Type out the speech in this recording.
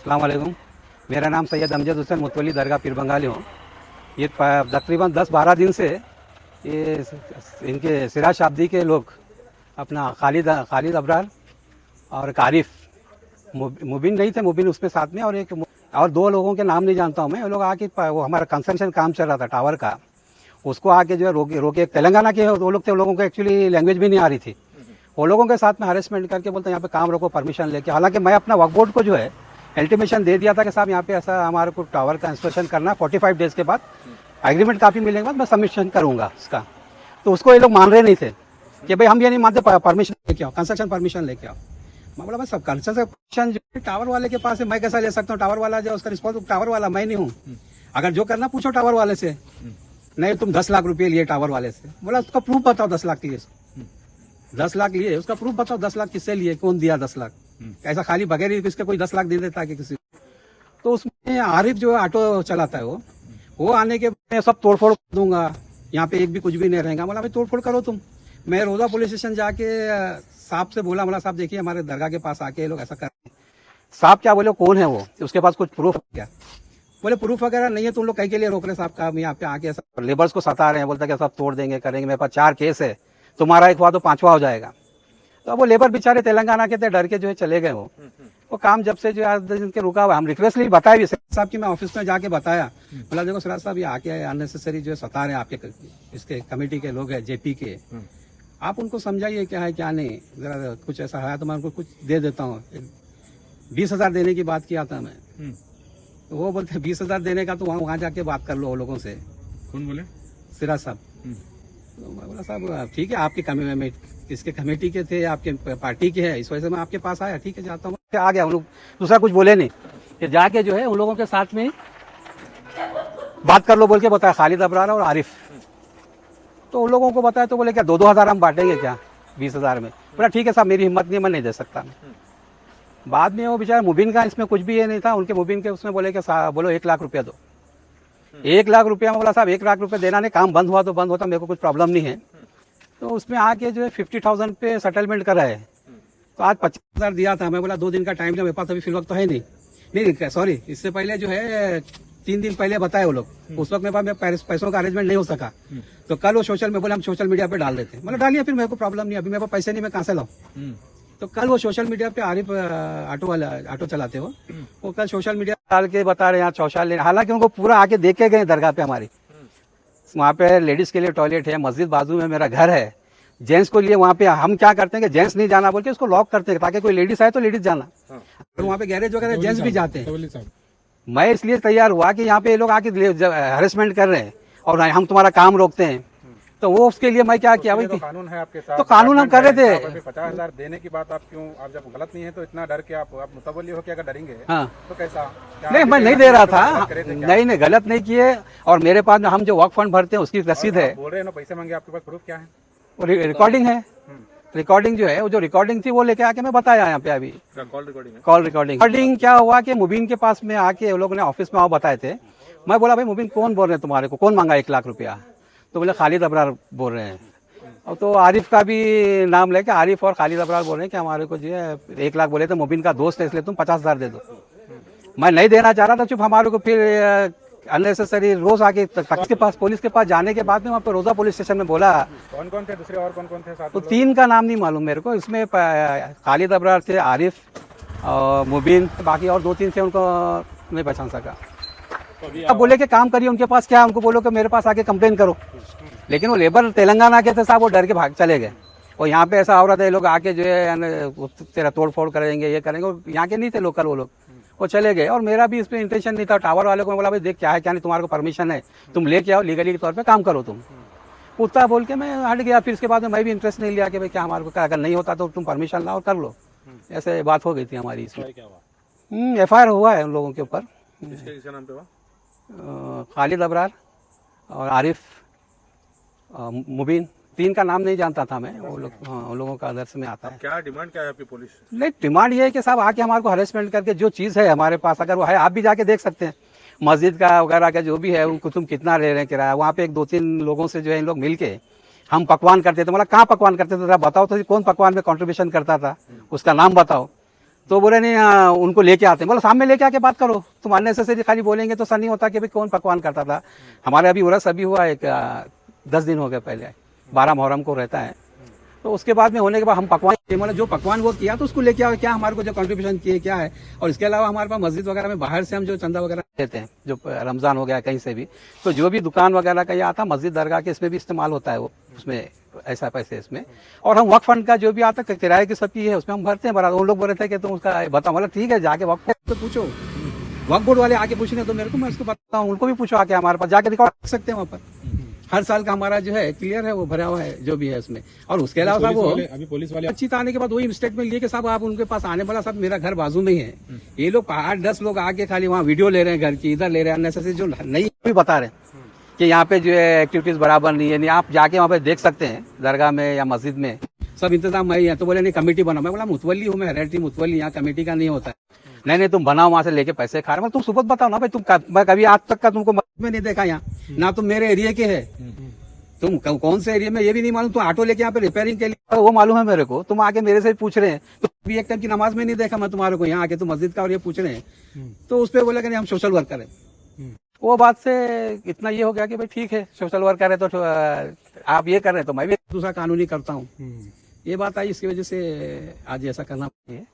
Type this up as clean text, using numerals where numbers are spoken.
अस्सलाम वालेकुम। मेरा नाम सैयद अमजद हुसैन मुतवली दरगाह पीर बंगाली हूँ। ये तकरीबन 10-12 दिन से ये इनके सिराज शाब्दी के लोग अपना खालिद अबरार और आरिफ, मुबिन नहीं थे, मुबिन उसमें साथ में, और दो लोगों के नाम नहीं जानता हूँ मैं। वो लोग आके वो हमारा कंस्ट्रक्शन काम चल रहा था टावर का, उसको आके जो है रोके तेलंगाना के वो लोग थे। वो लोगों को एक्चुअली लैंग्वेज भी नहीं आ रही थी। वो लोगों के साथ में हरेसमेंट करके बोलते हैं यहाँ पे काम रोको परमिशन लेके। हालांकि मैं अपना वक्फ बोर्ड को जो है अल्टीमेशन दे दिया था कि साहब यहाँ पे ऐसा हमारे को टावर का इंस्टॉलेशन करना है, 45 डेज के बाद एग्रीमेंट कापी मिलने के बाद मैं सबमिशन करूँगा उसका। तो उसको ये लोग मान रहे नहीं थे कि भाई हम ये नहीं मानते, परमिशन लेके आओ, कंस्ट्रक्शन परमिशन लेके आओ। मैं बोला भाई सब कंस्ट्रक्शन परमिशन जो टावर वाले के पास है, मैं कैसा ले सकता हूँ? टावर वाला जो उसका रिस्पॉन्स टावर वाला मैं नहीं हूँ। अगर जो करना पूछो टावर वाले से। नहीं तुम 10 लाख रुपये लिए टावर वाले से। बोला उसका प्रूफ बताओ 10 लाख लिए। 10 लाख लिए, उसका प्रूफ बताओ 10 लाख किससे लिए, कौन दिया 10 लाख? ऐसा खाली बगैर ही किसके कोई 10 लाख दे देता है कि किसी। तो उसमें आरिफ जो है ऑटो चलाता है, वो आने के बाद सब तोड़फोड़ कर दूंगा, यहाँ पे एक भी कुछ भी नहीं रहेगा। बोला भाई तोड़फोड़ करो तुम। मैं रोजा पुलिस स्टेशन जाके साहब से बोला साहब देखिए हमारे दरगाह के पास आके ये लोग ऐसा कर रहे हैं। साहब क्या बोले, कौन है वो, उसके पास कुछ प्रूफ क्या? बोले प्रूफ वगैरह नहीं है, तुम लोग कहीं के लिए रोक रहे साहब का, यहाँ पे आके ऐसा लेबर्स को सता रहे हैं। बोलता है सब तोड़ देंगे करेंगे, मेरे पास 4 केस है, तुम्हारा एक हुआ तो 5वां हो जाएगा। तो अब वो लेबर बेचारे तेलंगाना के थे, डर के जो है चले गए। वो काम जब से जो है 10 दिन के रुका हुआ। हम रिक्वेस्टली बताया भी साहब की, मैं ऑफिस में जाके बताया, बोला देखो सिराज साहब ये आके अननेसेसरी जो है सता रहे हैं, आपके इसके कमेटी के लोग हैं जेपी के, आप उनको समझाइए क्या है क्या नहीं। जरा कुछ ऐसा है तो मैं उनको कुछ दे देता हूँ। 20,000 देने की बात किया था मैं। तो वो बोलते 20,000 देने का तो वहाँ जाके बात कर लो वो लोगों से। कौन बोले? सिराज साहब। तो मैं बोला साहब ठीक है, आपकी किसके कमेटी के थे, आपके पार्टी के है, इस वजह से मैं आपके पास आया, ठीक है जाता हूँ। आ गया, उन लोग दूसरा कुछ बोले नहीं कि जाके जो है उन लोगों के साथ में बात कर लो बोल के बताया, खालिद अबरार और आरिफ। तो उन लोगों को बताया तो बोले क्या 2-2 हज़ार हम बांटेंगे क्या 20,000 में? बोला ठीक है साहब मेरी हिम्मत नहीं, मैं नहीं दे सकता। बाद में वो बेचारा मुबिन का इसमें कुछ भी ये नहीं था, उनके मुबिन के उसमें बोले कि बोलो 1 लाख रुपया दो। 1 लाख रुपया में बोला साहब 1 लाख रुपया देना नहीं, काम बंद हुआ तो बंद होता, मेरे को कुछ प्रॉब्लम नहीं है। तो उसमें आके जो है 50,000 पे सेटलमेंट करा है। तो आज 50,000 दिया था। मैं बोला 2 दिन का टाइम दिया, मेरे पास अभी फिलहाल तो है नहीं सॉरी, इससे पहले जो है 3 दिन पहले बताए वो लोग। उस वक्त मेरे पास पैसों का अरेंजमेंट नहीं हो सका। तो कल वो सोशल में बोले हम सोशल मीडिया पे डाल देते हैं। मतलब डालिए, फिर मेरे को प्रॉब्लम नहीं, अभी मेरे पास पैसे नहीं, मैं कहाँ से लाऊं? तो कल वो सोशल मीडिया पे आरिफ ऑटो चलाते हो, वो कल सोशल मीडिया डाल के बता रहे हैं यहाँ शौचालय लेना। हालांकि उनको पूरा आके देखे गए दरगाह पे हमारी, वहाँ पे लेडीज के लिए टॉयलेट है, मस्जिद बाजू में मेरा घर है। जेंट्स को लिए वहाँ पे हम क्या करते हैं कि जेंट्स नहीं जाना बोल के उसको लॉक करते हैं ताकि कोई लेडीज आए तो लेडीज जाना। तो वहाँ पे गैरेज वगैरह जेंट्स भी जाते हैं। मैं इसलिए तैयार हुआ कि यहाँ पे ये लोग आके हरेसमेंट कर रहे हैं और हम तुम्हारा काम रोकते हैं। तो वो उसके लिए मैं क्या किया भाई, तो कानून है आपके साथ, तो कानून हम कर रहे थे। 50,000 देने की बात आप क्यों, आप जब गलत नहीं है तो इतना डर के आप मुतवल्ली हो के अगर डरेंगे हाँ तो कैसा? नहीं मैं नहीं दे रहा था, नहीं गलत नहीं किए। और मेरे पास हम जो वक्फ फंड भरते हैं उसकी रसीद है। बोल रहे हैं ना पैसे मांगे, आपके पास प्रूफ क्या है? रिकॉर्डिंग है। रिकॉर्डिंग जो है वो जो रिकॉर्डिंग थी वो लेके आके मैं बताया यहाँ पे अभी कॉल रिकॉर्डिंग क्या हुआ कि मुबीन के पास में आके वो लोग ने ऑफिस में आओ बताए थे। मैं बोला भाई मुबीन कौन बोल रहे हैं तुम्हारे को, कौन मांगा 1 लाख रुपया? तो बोले खालिद अबरार बोल रहे हैं। और तो आरिफ का भी नाम लेके आरिफ और खालिद अबरार बोल रहे हैं कि हमारे को जो है 1 लाख बोले थे, मुबीन का दोस्त है इसलिए तुम 50,000 दे दो। मैं नहीं देना चाह रहा था, चुप। हमारे को फिर अननेसेसरी रोज आके के पास पुलिस के पास जाने के बाद में वहाँ पे रोजा पुलिस स्टेशन में बोला। कौन कौन थे दूसरे, और कौन कौन थे साथ? तो 3 का नाम नहीं मालूम मेरे को, इसमें खालिद अबरार थे, आरिफ और मुबीन, बाकी और 2-3 थे उनको नहीं पहचान सका। अब बोले कि काम करिए, उनके पास क्या, उनको बोलो कि मेरे पास आके कंप्लेन करो। लेकिन वो लेबर तेलंगाना के थे साहब, वो डर के भाग चले गए। और यहाँ पे ऐसा हो रहा था, ये लोग आके जो है तेरा तोड़ फोड़ करेंगे, ये करेंगे। यहाँ के नहीं थे लोकल वो लोग, वो चले गए। और मेरा भी इसमें इंटेंशन नहीं था। टावर वाले को मैं बोला भाई देख क्या है क्या नहीं, तुम्हारे को परमिशन है, तुम लेके आओ, लीगली के तौर पे काम करो तुम। उतना बोल के मैं हट गया। फिर इसके बाद में मैं भी इंटरेस्ट नहीं लिया कि भाई क्या हमारे को, अगर नहीं होता तो तुम परमिशन लाओ और कर लो। ऐसे बात हो गई थी हमारी इसमें। FIR हुआ है उन लोगों के ऊपर। किसके नाम पे हुआ? खालिद अबरार और आरिफ, मुबीन, 3 का नाम नहीं जानता था मैं। वो लोग उन लोगों का आदर्श में आता है। क्या डिमांड क्या है आपकी पुलिस? नहीं डिमांड ये है कि साहब आके हमारे को हरेसमेंट करके जो चीज़ है हमारे पास, अगर वो है आप भी जाके देख सकते हैं, मस्जिद का वगैरह का जो भी है उनको तुम कितना ले रहे हैं किराया। वहाँ पे 1-2-3 लोगों से जो है इन लोग मिल के हम पकवान करते थे। मतलब कहाँ पकवान करते थे, बताओ तो कौन पकवान में कॉन्ट्रीब्यूशन करता था, उसका नाम बताओ। तो बोले नहीं उनको लेके आते हैं। बोला सामने लेके आके बात करो, तुम अननेसेसरी खाली बोलेंगे तो सर नहीं होता कि भाई कौन पकवान करता था। हमारे अभी उर्स अभी हुआ एक 10 दिन हो गए, पहले 12 मुहर्रम को रहता है। तो उसके बाद में होने के बाद हम पकवान, मतलब जो पकवान वो किया तो उसको लेके आओ, क्या हमारे को जो कंट्रीब्यूशन किए क्या है। और इसके अलावा हमारे पास मस्जिद वगैरह में बाहर से हम जो चंदा वगैरह देते हैं, जो रमजान हो गया कहीं से भी, तो जो भी दुकान वगैरह का ये आता मस्जिद दरगाह के, इसमें भी इस्तेमाल होता है वो, उसमें ऐसा पैसे इसमें। और हम वक्फ फंड का जो भी आता है किराए की सबकी है, उसमें हम भरते हैं बराबर। उन लोग बोल रहे थे कि तुम उसका बताओ, मतलब ठीक है जाके वक्फ तो पूछो, वक्फ बोर्ड वाले आके पूछने तो मेरे को, मैं उसको बताऊँ, उनको भी पूछो आके, हमारे पास जाके रिकॉर्ड कर सकते हैं वहाँ पर। हर साल का हमारा जो है क्लियर है, वो भरा हुआ है जो भी है उसमें। और उसके अलावा साहब वो अभी पुलिस वाले अच्छी आने के बाद वही स्टेटमेंट लिए कि साहब आप उनके पास आने वाला, साहब मेरा घर बाजू में ही है, ये लोग 8-10 लोग आके खाली वहाँ वीडियो ले रहे हैं घर की, इधर ले रहे हैं अननेसेसरी, जो नहीं भी बता रहे हैं कि यहाँ पे जो है एक्टिविटीज बराबर नहीं है। नहीं आप जाके वहाँ पे देख सकते हैं दरगाह में या मस्जिद में, सब इंतजाम वही है। तो बोले नहीं कमेटी बनाओ, मैं बोला मुतवली हूँ मैं, हेरेटी मुतवली, यहाँ कमेटी का नहीं होता है। नहीं तुम बनाओ, वहां से लेके पैसे खा रहे हो। तुम सुबह बताओ ना भाई, मैं कभी आज तक का तुमको मस्जिद में नहीं देखा यहाँ, ना तुम मेरे एरिया के है, तुम कौन से एरिया में ये भी नहीं मालूम, तुम ऑटो लेके यहाँ पे रिपेयरिंग के लिए वो मालूम है मेरे को, तुम आके मेरे से पूछ रहे हैं। तो अभी एक टाइम की नमाज में नहीं देखा मैं तुम्हारे को, यहाँ आके तुम मस्जिद का और ये पूछ रहे हैं। तो उस पर बोला कि नहीं हम सोशल वर्कर है। वो बात से इतना ये हो गया कि भाई ठीक है सोशल वर्कर है तो आप ये कर रहे हैं तो मैं भी दूसरा कानूनी करता हूँ। ये बात आई, इसकी वजह से आज ऐसा करना है।